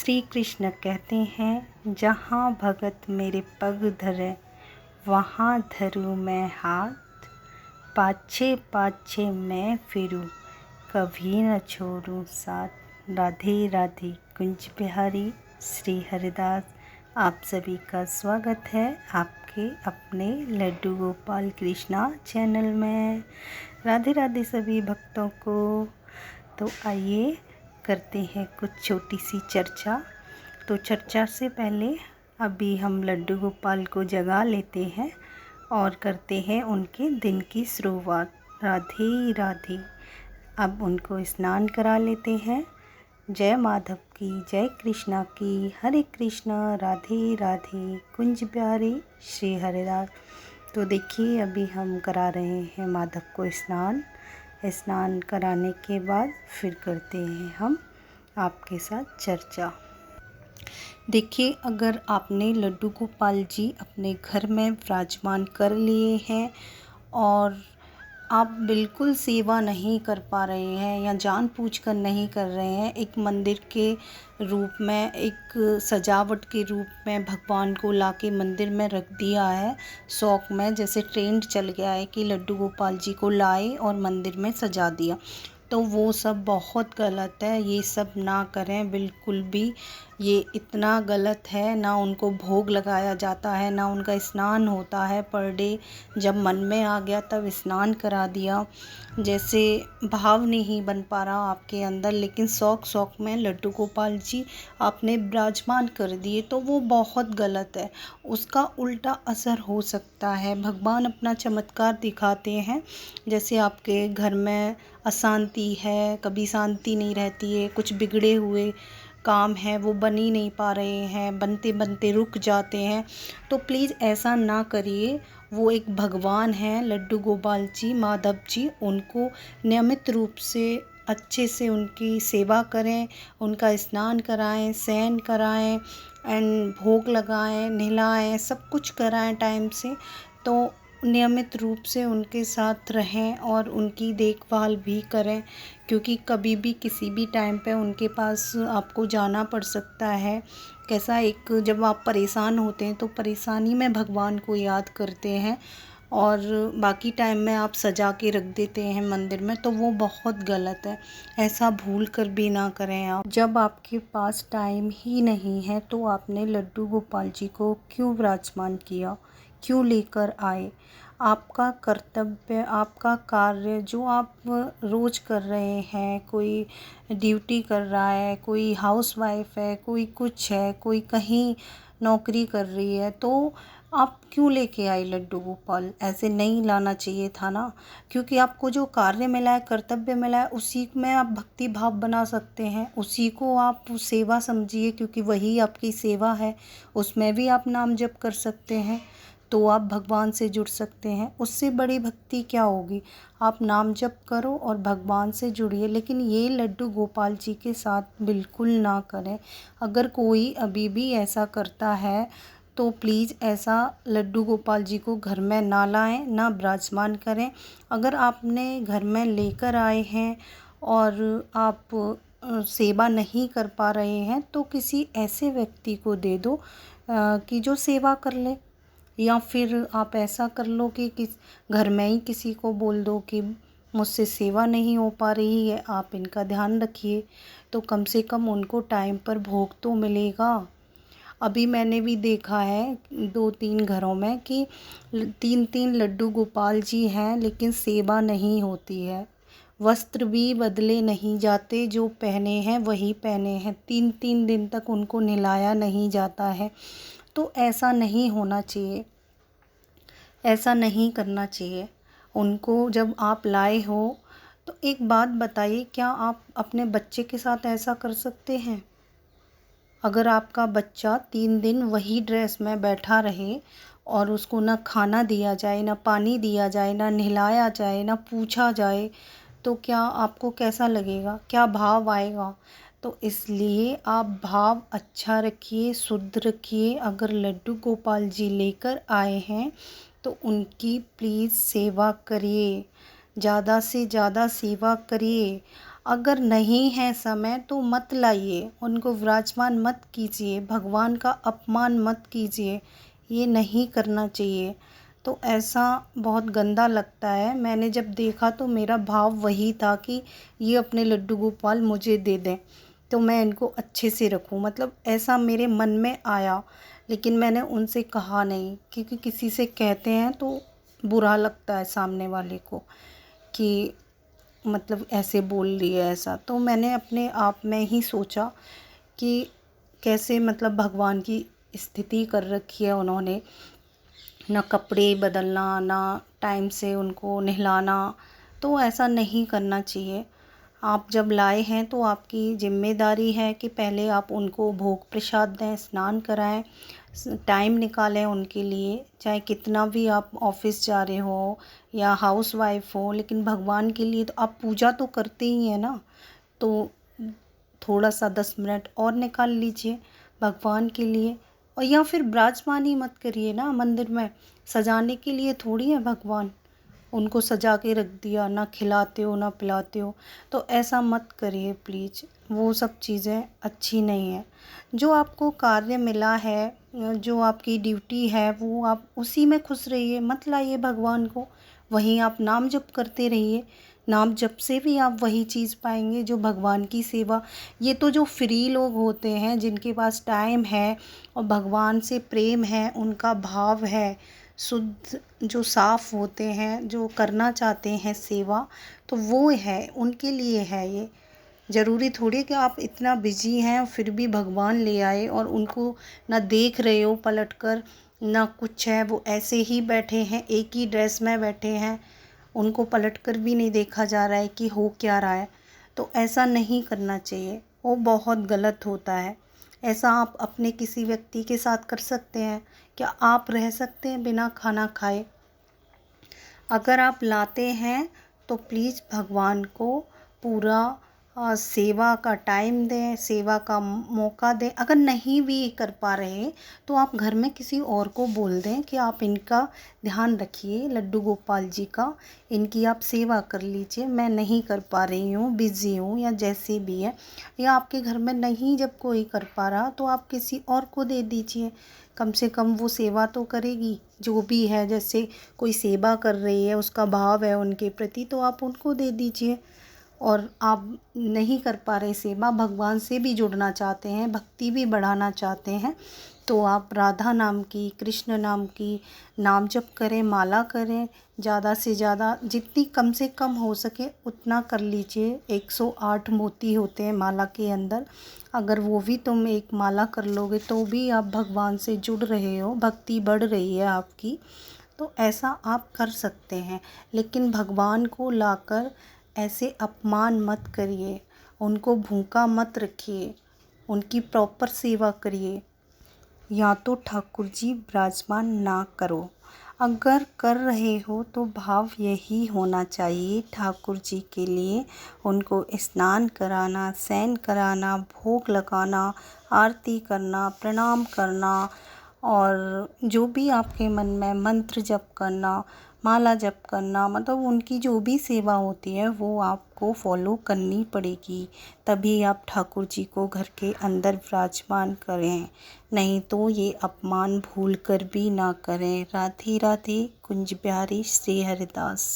श्री कृष्ण कहते हैं, जहाँ भगत मेरे पग धरे वहाँ धरूँ मैं हाथ, पाछे पाछे मैं फिरूँ कभी न छोड़ूँ साथ। राधे राधे। कुंज बिहारी श्री हरिदास आप सभी का स्वागत है आपके अपने लड्डू गोपाल कृष्णा चैनल में। राधे राधे सभी भक्तों को। तो आइए करते हैं कुछ छोटी सी चर्चा। तो चर्चा से पहले अभी हम लड्डू गोपाल को जगा लेते हैं और करते हैं उनके दिन की शुरुआत। राधे राधे। अब उनको स्नान करा लेते हैं। जय माधव की, जय कृष्णा की, हरे कृष्णा, राधे राधे। कुंज बिहारी श्री हरिदास। तो देखिए अभी हम करा रहे हैं माधव को स्नान। स्नान कराने के बाद फिर करते हैं हम आपके साथ चर्चा। देखिए, अगर आपने लड्डू गोपाल जी अपने घर में विराजमान कर लिए हैं और आप बिल्कुल सेवा नहीं कर पा रहे हैं या जानबूझकर नहीं कर रहे हैं, एक मंदिर के रूप में, एक सजावट के रूप में भगवान को लाके मंदिर में रख दिया है शौक में, जैसे ट्रेंड चल गया है कि लड्डू गोपाल जी को लाए और मंदिर में सजा दिया, तो वो सब बहुत गलत है। ये सब ना करें बिल्कुल भी। ये इतना गलत है। ना उनको भोग लगाया जाता है, ना उनका स्नान होता है पर डे। जब मन में आ गया तब स्नान करा दिया, जैसे भाव नहीं बन पा रहा आपके अंदर, लेकिन शौक में लड्डू गोपाल जी आपने विराजमान कर दिए, तो वो बहुत गलत है। उसका उल्टा असर हो सकता है। भगवान अपना चमत्कार दिखाते हैं, जैसे आपके घर में अशांति है, कभी शांति नहीं रहती है, कुछ बिगड़े हुए काम है वो बन ही नहीं पा रहे हैं, बनते बनते रुक जाते हैं, तो प्लीज़ ऐसा ना करिए। वो एक भगवान हैं लड्डू गोपाल जी, माधव जी। उनको नियमित रूप से अच्छे से उनकी सेवा करें, उनका स्नान कराएं, शयन कराएं एंड भोग लगाएं, नहलाएं, सब कुछ कराएं टाइम से। तो नियमित रूप से उनके साथ रहें और उनकी देखभाल भी करें, क्योंकि कभी भी किसी भी टाइम पे उनके पास आपको जाना पड़ सकता है। कैसा, एक जब आप परेशान होते हैं तो परेशानी में भगवान को याद करते हैं और बाकी टाइम में आप सजा के रख देते हैं मंदिर में, तो वो बहुत गलत है। ऐसा भूल कर भी ना करें आप। जब आपके पास टाइम ही नहीं है तो आपने लड्डू गोपाल जी को क्यों विराजमान किया, क्यों लेकर आए? आपका कर्तव्य, आपका कार्य जो आप रोज़ कर रहे हैं, कोई ड्यूटी कर रहा है, कोई हाउसवाइफ है, कोई कुछ है, कोई कहीं नौकरी कर रही है, तो आप क्यों लेके आए लड्डू गोपाल? ऐसे नहीं लाना चाहिए था ना, क्योंकि आपको जो कार्य मिला है, कर्तव्य मिला है, उसी में आप भक्ति भाव बना सकते हैं, उसी को आप सेवा समझिए, क्योंकि वही आपकी सेवा है। उसमें भी आप नाम जप कर सकते हैं, तो आप भगवान से जुड़ सकते हैं। उससे बड़ी भक्ति क्या होगी? आप नाम जप करो और भगवान से जुड़िए, लेकिन ये लड्डू गोपाल जी के साथ बिल्कुल ना करें। अगर कोई अभी भी ऐसा करता है तो प्लीज़ ऐसा लड्डू गोपाल जी को घर में ना लाएं, ना विराजमान करें। अगर आपने घर में लेकर आए हैं और आप सेवा नहीं कर पा रहे हैं, तो किसी ऐसे व्यक्ति को दे दो कि जो सेवा कर ले, या फिर आप ऐसा कर लो कि घर में ही किसी को बोल दो कि मुझसे सेवा नहीं हो पा रही है, आप इनका ध्यान रखिए, तो कम से कम उनको टाइम पर भोग तो मिलेगा। अभी मैंने भी देखा है 2-3 घरों में कि 3-3 लड्डू गोपाल जी हैं, लेकिन सेवा नहीं होती है। वस्त्र भी बदले नहीं जाते, जो पहने हैं वही पहने हैं। 3-3 दिन तक उनको नहलाया नहीं जाता है। तो ऐसा नहीं होना चाहिए, ऐसा नहीं करना चाहिए। उनको जब आप लाए हो तो एक बात बताइए, क्या आप अपने बच्चे के साथ ऐसा कर सकते हैं? अगर आपका बच्चा 3 दिन वही ड्रेस में बैठा रहे और उसको ना खाना दिया जाए, ना पानी दिया जाए, ना नहलाया जाए, ना पूछा जाए, तो क्या आपको कैसा लगेगा? क्या भाव आएगा? तो इसलिए आप भाव अच्छा रखिए, शुद्ध रखिए। अगर लड्डू गोपाल जी लेकर आए हैं तो उनकी प्लीज़ सेवा करिए, ज़्यादा से ज़्यादा सेवा करिए। अगर नहीं है समय तो मत लाइए, उनको विराजमान मत कीजिए, भगवान का अपमान मत कीजिए, ये नहीं करना चाहिए। तो ऐसा बहुत गंदा लगता है। मैंने जब देखा तो मेरा भाव वही था कि ये अपने लड्डू गोपाल मुझे दे दें तो मैं इनको अच्छे से रखूं, मतलब ऐसा मेरे मन में आया। लेकिन मैंने उनसे कहा नहीं, क्योंकि किसी से कहते हैं तो बुरा लगता है सामने वाले को कि मतलब ऐसे बोल लिया ऐसा। तो मैंने अपने आप में ही सोचा कि कैसे मतलब भगवान की स्थिति कर रखी है उन्होंने, ना कपड़े बदलना, ना टाइम से उनको नहलाना, तो ऐसा नहीं करना चाहिए। आप जब लाए हैं तो आपकी जिम्मेदारी है कि पहले आप उनको भोग प्रसाद दें, स्नान कराएं, टाइम निकालें उनके लिए। चाहे कितना भी आप ऑफिस जा रहे हो या हाउस वाइफ हो, लेकिन भगवान के लिए तो आप पूजा तो करते ही हैं ना। तो थोड़ा सा 10 मिनट और निकाल लीजिए भगवान के लिए। और या फिर विराजमान ही मत करिए ना मंदिर में, सजाने के लिए थोड़ी है भगवान, उनको सजा के रख दिया, ना खिलाते हो ना पिलाते हो। तो ऐसा मत करिए प्लीज़, वो सब चीज़ें अच्छी नहीं है। जो आपको कार्य मिला है, जो आपकी ड्यूटी है, वो आप उसी में खुश रहिए, मत लाइए भगवान को। वहीं आप नाम जप करते रहिए, नाम जप से भी आप वही चीज़ पाएंगे जो भगवान की सेवा। ये तो जो फ्री लोग होते हैं, जिनके पास टाइम है और भगवान से प्रेम है, उनका भाव है शुद्ध, जो साफ़ होते हैं, जो करना चाहते हैं सेवा, तो वो है, उनके लिए है ये। ज़रूरी थोड़ी कि आप इतना बिजी हैं और फिर भी भगवान ले आए और उनको ना देख रहे हो पलट कर, ना कुछ है, वो ऐसे ही बैठे हैं, एक ही ड्रेस में बैठे हैं, उनको पलट कर भी नहीं देखा जा रहा है कि हो क्या रहा है। तो ऐसा नहीं करना चाहिए, वो बहुत गलत होता है। ऐसा आप अपने किसी व्यक्ति के साथ कर सकते हैं? क्या आप रह सकते हैं बिना खाना खाए? अगर आप लाते हैं तो प्लीज़ भगवान को पूरा सेवा का टाइम दें, सेवा का मौका दें। अगर नहीं भी कर पा रहे तो आप घर में किसी और को बोल दें कि आप इनका ध्यान रखिए, लड्डू गोपाल जी का, इनकी आप सेवा कर लीजिए, मैं नहीं कर पा रही हूँ, बिज़ी हूँ या जैसे भी है। या आपके घर में नहीं जब कोई कर पा रहा तो आप किसी और को दे दीजिए, कम से कम वो सेवा तो करेगी जो भी है। जैसे कोई सेवा कर रही है, उसका भाव है उनके प्रति, तो आप उनको दे दीजिए। और आप नहीं कर पा रहे सेवा, भगवान से भी जुड़ना चाहते हैं, भक्ति भी बढ़ाना चाहते हैं, तो आप राधा नाम की, कृष्ण नाम की नाम जप करें, माला करें, ज़्यादा से ज़्यादा जितनी कम से कम हो सके उतना कर लीजिए। 108 मोती होते हैं माला के अंदर, अगर वो भी तुम एक माला कर लोगे तो भी आप भगवान से जुड़ रहे हो, भक्ति बढ़ रही है आपकी। तो ऐसा आप कर सकते हैं, लेकिन भगवान को लाकर ऐसे अपमान मत करिए, उनको भूखा मत रखिए, उनकी प्रॉपर सेवा करिए। या तो ठाकुर जी विराजमान ना करो, अगर कर रहे हो तो भाव यही होना चाहिए ठाकुर जी के लिए, उनको स्नान कराना, शयन कराना, भोग लगाना, आरती करना, प्रणाम करना, और जो भी आपके मन में मंत्र जप करना, माला जप करना, मतलब उनकी जो भी सेवा होती है वो आपको फॉलो करनी पड़ेगी। तभी आप ठाकुर जी को घर के अंदर विराजमान करें, नहीं तो ये अपमान भूल कर भी ना करें। राधे राधे। कुंज बिहारी श्री हरिदास।